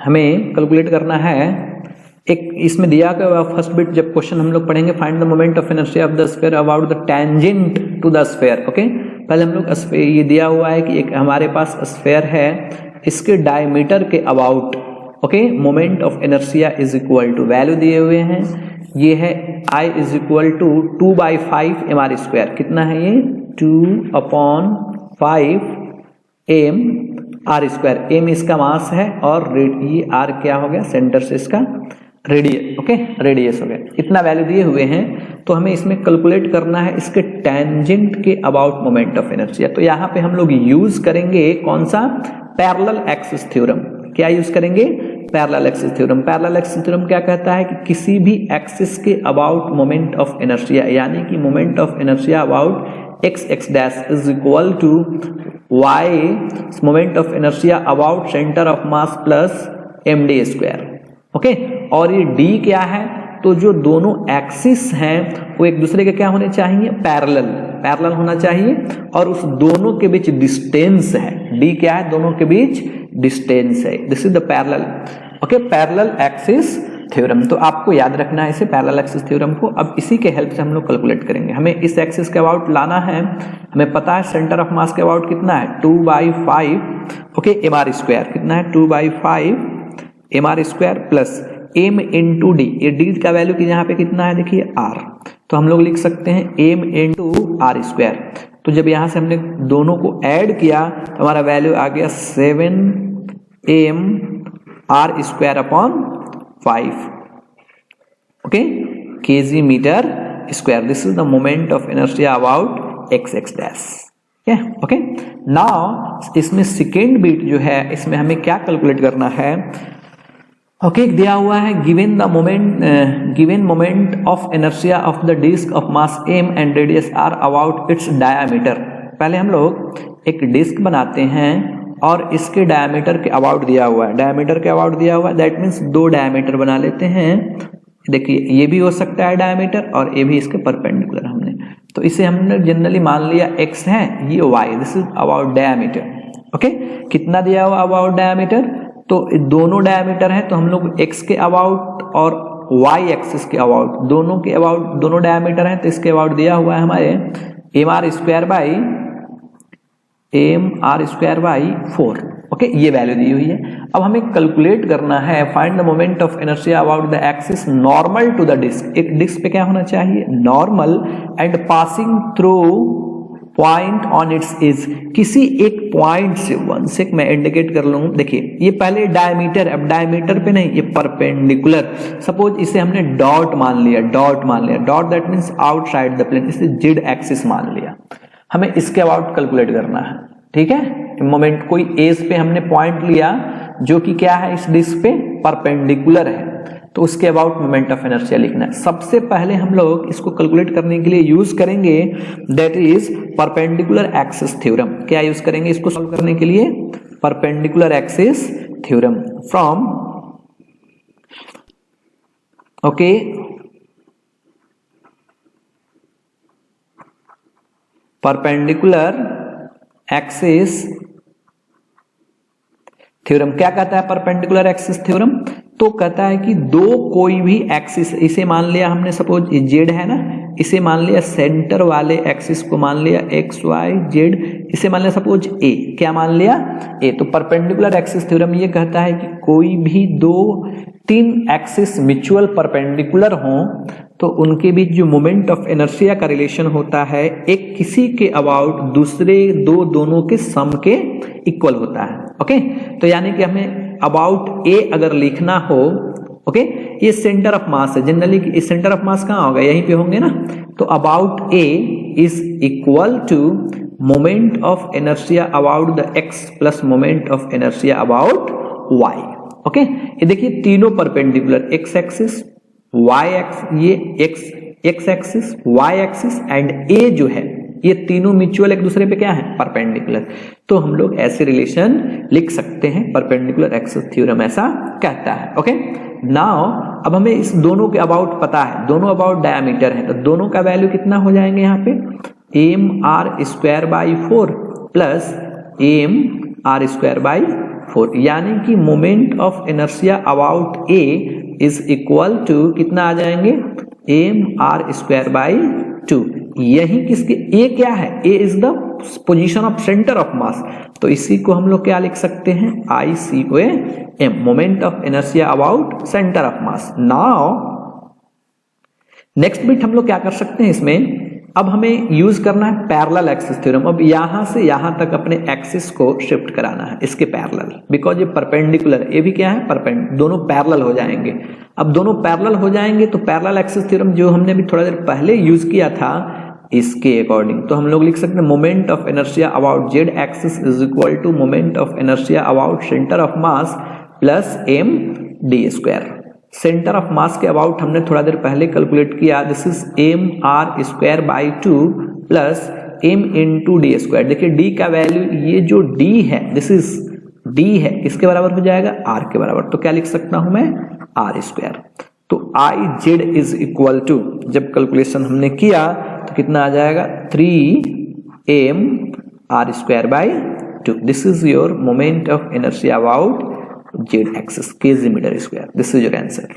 हमें कैलकुलेट करना है, एक इसमें दिया गया फर्स्ट बिट जब क्वेश्चन हम लोग पढ़ेंगे, find the moment of inertia of the sphere about the tangent to the sphere. Okay, पहले हम लोग ये दिया हुआ है कि एक हमारे पास स्फीयर है, इसके डायमीटर के about okay moment of inertia is equal to value दिए हुए हैं, ये है I is equal to 2/5 mr²। कितना है ये 2/5 mr²। m इसका मास है और ये r क्या हो गया, सेंटर से इसका रेडियस। ओके, रेडियस हो गया। इतना वैल्यू दिए हुए हैं, तो हमें इसमें कैलकुलेट करना है इसके टेंजेंट के अबाउट मोमेंट ऑफ इनर्शिया। तो यहाँ पे हम लोग यूज करेंगे कौन सा, पैरेलल एक्सिस थ्योरम। क्या यूज करेंगे, parallel axis theorem. Parallel axis theorem क्या कहता है कि किसी भी एक्सिस के अबाउट मोमेंट ऑफ इनर्शिया, यानी कि moment of inertia about x dash is equal to y moment of inertia about centre of mass plus md²। Okay, और ये d क्या है, तो जो दोनों एक्सिस हैं वो एक दूसरे के क्या होने चाहिए, पैरेलल होना चाहिए, और उस दोनों के बीच डिस्टेंस है, d क्या है, दोनों के बीच डिस्टेंस है। This is the parallel. Okay, parallel axis theorem. तो आपको याद रखना है इसे, पैरेलल एक्सिस थ्योरम को। अब इसी के हेल्प से हम लोग कैलकुलेट करेंगे। हमें इस एक्सिस के अबाउट लाना है, हमें पता है सेंटर ऑफ मास के अबाउट कितना है 2/5 ओके mr²। कितना है 2/5 mr² plus m into D. ये डी का वैल्यू की यहाँ पे कितना है देखिए r, तो हम लोग लिख सकते हैं m इंटू r²। तो जब यहाँ से हमने दोनों को ऐड किया तो हमारा वैल्यू आ गया 7mr²/5 okay kg metre square. This is the moment of inertia about x dash. Okay, now इसमें सेकेंड बिट जो है, इसमें हमें क्या कैलकुलेट करना है। ओके, दिया हुआ है given moment of inertia of the disc of mass m and radius r about its diameter. पहले हम लोग एक डिस्क बनाते हैं और इसके डायमीटर के अबाउट दिया हुआ है, डायमीटर के अबाउट दिया हुआ है, दैट मीन्स 2 डायमीटर बना लेते हैं। देखिए ये भी हो सकता है डायमीटर और ये भी इसके परपेंडिकुलर हमने, तो इसे हमने जनरली मान लिया x है, ये y, this is about diameter. Okay, कितना दिया हुआ अबाउट डायमीटर, तो दोनों डायमीटर है, तो हम लोग x के अबाउट और y एक्सिस के अबाउट, दोनों के अबाउट, दोनों डायमीटर है, तो इसके अबाउट दिया हुआ है हमारे mr²/4। ओके, ये वैल्यू दी हुई है। अब हमें कैलकुलेट करना है, find the moment of inertia about the axis normal to the disc. एक डिस्क पे क्या होना चाहिए, normal, and passing through point on its edge. किसी एक पॉइंट से, वन सेक मैं इंडिकेट कर लूँ, देखिए ये पहले डायमीटर, अब डायमीटर पे नहीं, ये परपेंडिकुलर। सपोज इसे हमने डॉट मान लिया, dot that means outside the plane, इसे जेड एक्सिस मान लिया। हमें इसके अबाउट कैलकुलेट करना है, ठीक है। मोमेंट कोई एज पे हमने पॉइंट लिया जो कि क्या है, इस डिस्क पे परपेंडिकुलर है, तो उसके अबाउट मोमेंट ऑफ इनर्शिया लिखना है। सबसे पहले हम लोग इसको कैलकुलेट करने के लिए यूज करेंगे that is perpendicular axis theorem. क्या यूज करेंगे इसको सॉल्व करने के लिए, perpendicular axis theorem from okay perpendicular axis theorem. क्या कहता है परपेंडिकुलर एक्सिस थ्योरम, तो कहता है कि दो कोई भी एक्सिस, इसे मान लिया हमने, सपोज जेड है ना, इसे मान लिया सेंटर वाले एक्सिस को मान लिया एक्स वाई जेड, इसे मान लिया सपोज ए, क्या मान लिया ए। तो परपेंडिकुलर एक्सिस थ्योरम ये कहता है कि कोई भी 2-3 एक्सिस म्यूचुअल परपेंडिकुलर हों तो उनके बीच जो मोमेंट ऑफ इनर्शिया का रिलेशन होता है, एक किसी के अबाउट दूसरे दोनों के सम के इक्वल होता है। ओके, तो यानी कि हमें अबाउट ए अगर लिखना हो, ओके, ये सेंटर ऑफ मास है, जनरली सेंटर ऑफ मास कहाँ होगा, यहीं पे होंगे ना, तो about A is equal to moment of inertia about the X plus moment of inertia about Y. Okay, ये देखिए तीनों perpendicular, X axis Y X, ये X axis Y axis and A जो है, ये तीनों म्यूचुअल एक दूसरे पे क्या है, परपेंडिकुलर। तो हम लोग ऐसे रिलेशन लिख सकते हैं, परपेंडिकुलर एक्सिस थ्योरम ऐसा कहता है। ओके, नाउ अब हमें इस दोनों के अबाउट पता है, दोनों अबाउट डायमीटर है, तो दोनों का वैल्यू कितना हो जाएंगे यहाँ पे, mr² by 4 plus mr² by 4, यानी कि moment of inertia about A is equal to कितना आ जाएंगे, mr²/2। यही किसके, ए क्या है, A is the position of centre of mass, तो इसी को हम लोग क्या लिख सकते हैं, ICOM, moment of inertia about centre of mass. Now next bit हम लोग क्या कर सकते हैं इसमें, अब हमें यूज करना है पैरेलल एक्सिस थ्योरम। अब यहां से यहां तक अपने एक्सिस को शिफ्ट कराना है इसके पैरेलल, बिकॉज ये परपेंडिकुलर, ये भी क्या है परपेंडिकुलर, दोनों पैरेलल हो जाएंगे। अब दोनों पैरेलल हो जाएंगे तो पैरेलल एक्सिस थ्योरम जो हमने भी थोड़ा देर पहले यूज किया था इसके अकॉर्डिंग, तो हम लोग लिख सकते हैं moment of inertia about Z axis is equal to moment of inertia about centre of mass plus md²। Centre of mass के अबाउट हमने थोड़ा देर पहले कैलकुलेट किया, this is mr²/2 plus m into d²। देखिए d का value, ये जो d है, दिस इज d है, किसके बराबर हो जाएगा, r के बराबर, तो क्या लिख सकता हूं मैं, r²। तो IZ इज इक्वल टू, जब कैलकुलेशन हमने किया तो कितना आ जाएगा, 3mr²/2। This is your moment of inertia about Z axis, kg metre square. This is your answer.